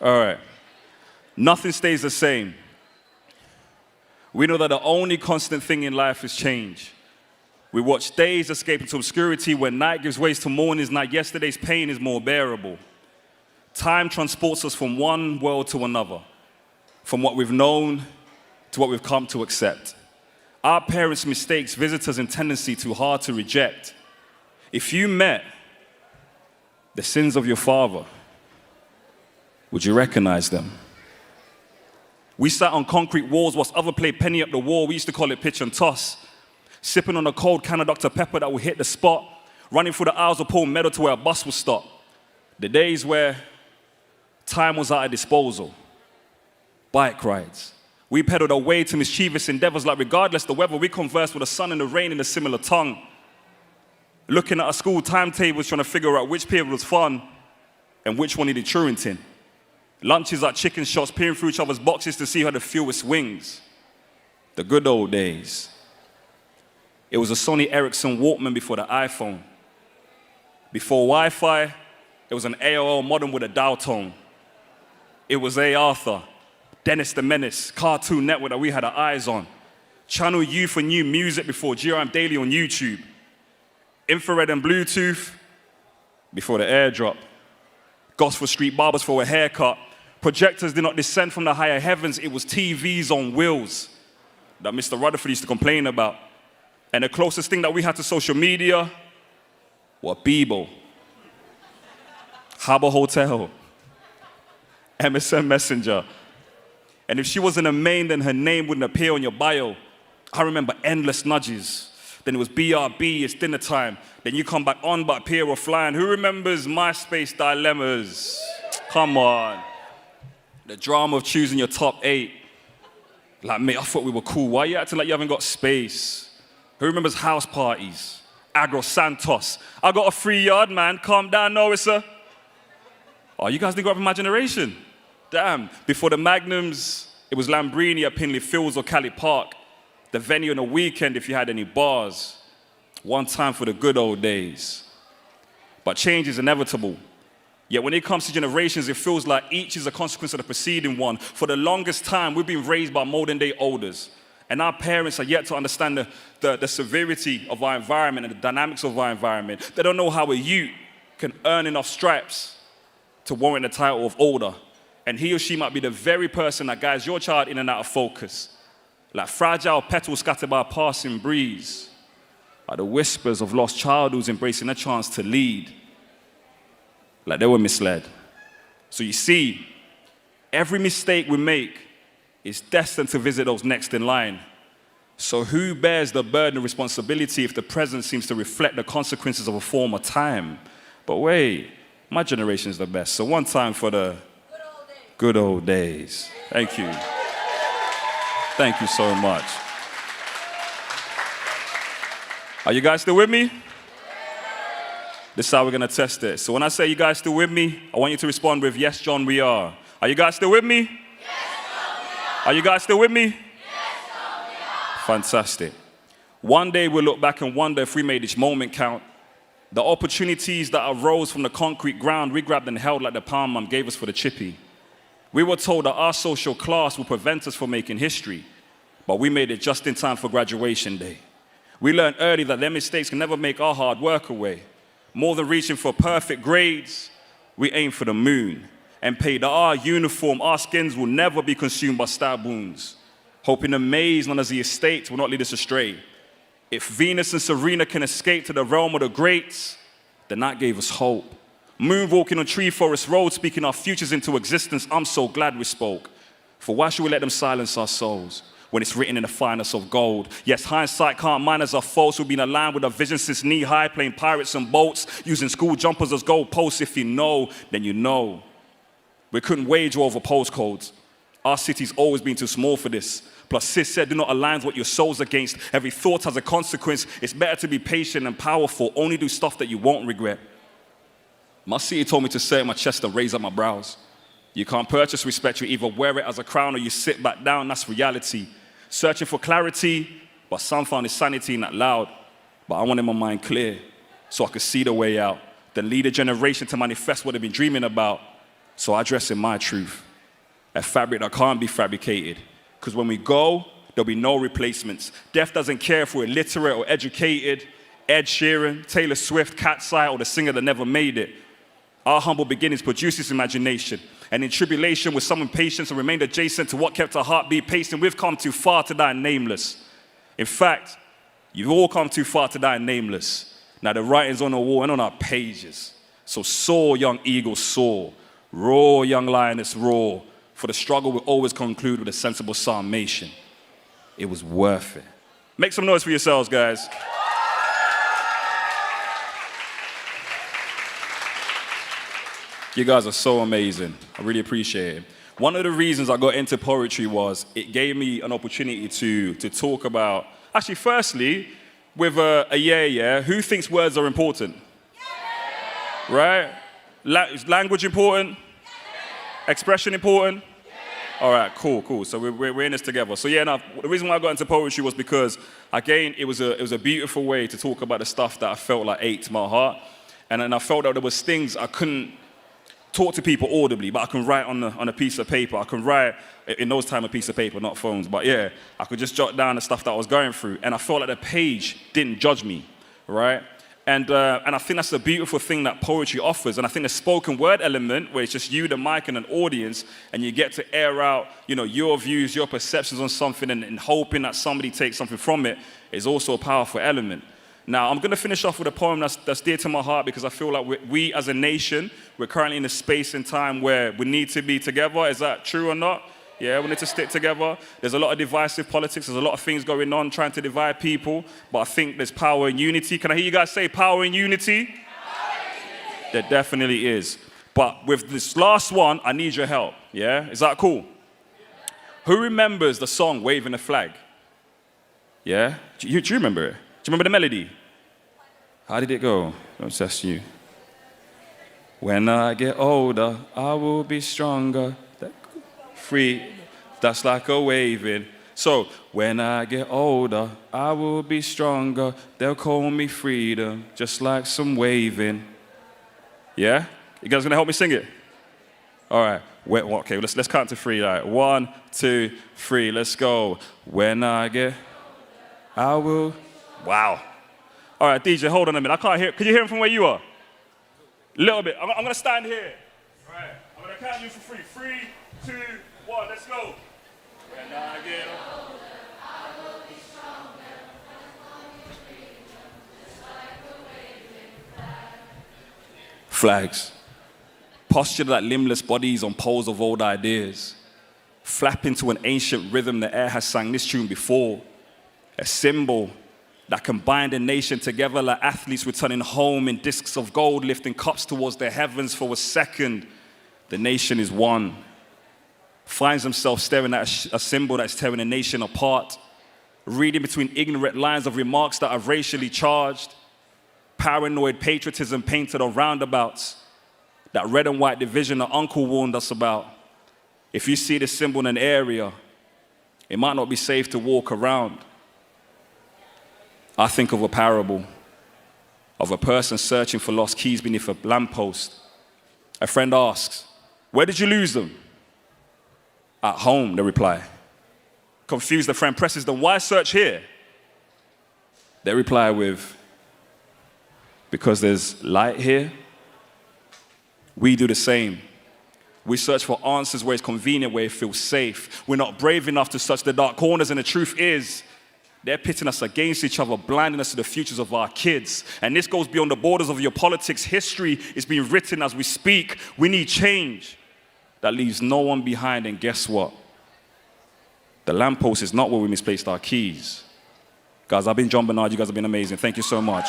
All right. Nothing stays the same. We know that the only constant thing in life is change. We watch days escape into obscurity when night gives way to morning's night. Yesterday's pain is more bearable. Time transports us from one world to another, from what we've known to what we've come to accept. Our parents' mistakes visit us in tendency too hard to reject. If you met the sins of your father, would you recognize them? We sat on concrete walls whilst others played penny up the wall. We used to call it pitch and toss. Sipping on a cold can of Dr. Pepper that would hit the spot. Running through the aisles of Paul Meadow to where a bus would stop. The days where time was at our disposal. Bike rides. We pedaled away to mischievous endeavors like regardless the weather, we conversed with the sun and the rain in a similar tongue. Looking at our school timetables trying to figure out which period was fun and which one needed truanting. Lunches at chicken shops, peering through each other's boxes to see who had the fewest wings. The good old days. It was a Sony Ericsson Walkman before the iPhone. Before Wi-Fi, it was an AOL modem with a dial tone. It was A. Arthur, Dennis the Menace, Cartoon Network that we had our eyes on. Channel U for new music before GRM Daily on YouTube. Infrared and Bluetooth before the airdrop. Gosford Street barbers for a haircut. Projectors did not descend from the higher heavens. It was TVs on wheels that Mr. Rutherford used to complain about. And the closest thing that we had to social media were Bebo, Harbour Hotel, MSN Messenger. And if she wasn't a main, then her name wouldn't appear on your bio. I remember endless nudges. Then it was BRB, it's dinner time. Then you come back on but appear offline. Who remembers MySpace dilemmas? Come on. The drama of choosing your top 8. Like, mate, I thought we were cool. Why are you acting like you haven't got space? Who remembers house parties? Agro Santos. I got a free yard, man. Calm down, Norissa. Oh, you guys didn't grow up in my generation. Damn. Before the Magnums, it was Lambrini at Pinley Fields or Cali Park. The venue on the weekend if you had any bars. One time for the good old days. But change is inevitable. Yet when it comes to generations, it feels like each is a consequence of the preceding one. For the longest time, we've been raised by modern day elders. And our parents are yet to understand the severity of our environment and the dynamics of our environment. They don't know how a youth can earn enough stripes to warrant the title of older. And he or she might be the very person that guides your child in and out of focus. Like fragile petals scattered by a passing breeze. Like the whispers of lost childhoods embracing a chance to lead. Like they were misled. So you see, every mistake we make is destined to visit those next in line. So who bears the burden of responsibility if the present seems to reflect the consequences of a former time? But wait, my generation is the best. So one time for the good old days. Thank you. Thank you so much. Are you guys still with me? This is how we're going to test it. So when I say you guys still with me, I want you to respond with, yes, John, we are. Are you guys still with me? Yes, John, we are. Are you guys still with me? Yes, John, we are. Fantastic. One day we'll look back and wonder if we made each moment count. The opportunities that arose from the concrete ground, we grabbed and held like the palm mum gave us for the chippy. We were told that our social class would prevent us from making history, but we made it just in time for graduation day. We learned early that their mistakes can never make our hard work away. More than reaching for perfect grades, we aim for the moon and pray that our uniform, our skins will never be consumed by stab wounds, hoping the maze known as the estate will not lead us astray. If Venus and Serena can escape to the realm of the greats, then that gave us hope. Moonwalking on Tree Forest Road, speaking our futures into existence, I'm so glad we spoke. For why should we let them silence our souls when it's written in the finest of gold? Yes, hindsight can't mine us our faults. We've been aligned with our vision since knee-high, playing pirates and boats, using school jumpers as goalposts. If you know, then you know. We couldn't wage war over postcodes. Our city's always been too small for this. Plus, sis said, do not align with what your soul's against. Every thought has a consequence. It's better to be patient and powerful. Only do stuff that you won't regret. My city told me to say it in my chest and raise up my brows. You can't purchase respect. You either wear it as a crown or you sit back down. That's reality. Searching for clarity, but some found his sanity not loud. But I wanted my mind clear so I could see the way out. Then lead a generation to manifest what they've been dreaming about. So I dress in my truth, a fabric that can't be fabricated. Because when we go, there'll be no replacements. Death doesn't care if we're literate or educated, Ed Sheeran, Taylor Swift, Cat's Eye, or the singer that never made it. Our humble beginnings produce this imagination. And in tribulation, with some impatience and remained adjacent to what kept our heartbeat pacing, we've come too far to die nameless. In fact, you've all come too far to die nameless. Now the writing's on the wall and on our pages. So soar, young eagle, soar. Roar, young lioness, roar. For the struggle will always conclude with a sensible summation. It was worth it. Make some noise for yourselves, guys. You guys are so amazing. I really appreciate it. One of the reasons I got into poetry was it gave me an opportunity to talk about, actually, firstly, with who thinks words are important? Right? Is language important? Expression important? All right, cool. So we're in this together. So yeah, now the reason why I got into poetry was because, again, it was a beautiful way to talk about the stuff that I felt like ate my heart. And then I felt that there was things I couldn't talk to people audibly, but I can write on a piece of paper. I can write, in those times, a piece of paper, not phones. But yeah, I could just jot down the stuff that I was going through. And I felt like the page didn't judge me, right? And I think that's a beautiful thing that poetry offers. And I think the spoken word element, where it's just you, the mic, and an audience, and you get to air out, your views, your perceptions on something, and hoping that somebody takes something from it, is also a powerful element. Now, I'm going to finish off with a poem that's dear to my heart, because I feel like we as a nation, we're currently in a space and time where we need to be together. Is that true or not? Yeah, we need to stick together. There's a lot of divisive politics. There's a lot of things going on trying to divide people. But I think there's power in unity. Can I hear you guys say power in unity? Power in unity. There definitely is. But with this last one, I need your help. Yeah? Is that cool? Who remembers the song Waving the Flag? Yeah? Do you remember it? Do you remember the melody? How did it go? Don't test you. When I get older, I will be stronger. Free, that's like a waving. So, when I get older, I will be stronger. They'll call me freedom, just like some waving. Yeah? You guys gonna help me sing it? All right. Okay, let's count to three. All right. 1, 2, 3. Let's go. When I get, I will. Wow. All right, DJ, hold on a minute. I can't hear. Can you hear him from where you are? A little bit. I'm gonna stand here. All right. I'm gonna count you for 3. 3, 2, 1. Let's go. When I get older, I will be stronger. Just like a waving flag. Flags. Posture like limbless bodies on poles of old ideas. Flapping to an ancient rhythm the air has sang this tune before. A symbol that can bind a nation together like athletes returning home in discs of gold, lifting cups towards the heavens for a second. The nation is one. Finds himself staring at a symbol that's tearing a nation apart, reading between ignorant lines of remarks that are racially charged, paranoid patriotism painted on roundabouts, that red and white division that Uncle warned us about. If you see this symbol in an area, it might not be safe to walk around. I think of a parable of a person searching for lost keys beneath a lamppost. A friend asks, "Where did you lose them?" "At home," they reply. Confused, the friend presses them, "Why search here?" They reply with, "Because there's light here." We do the same. We search for answers where it's convenient, where it feels safe. We're not brave enough to search the dark corners, and the truth is, they're pitting us against each other, blinding us to the futures of our kids. And this goes beyond the borders of your politics. History is being written as we speak. We need change that leaves no one behind. And guess what? The lamppost is not where we misplaced our keys. Guys, I've been John Bernard. You guys have been amazing. Thank you so much.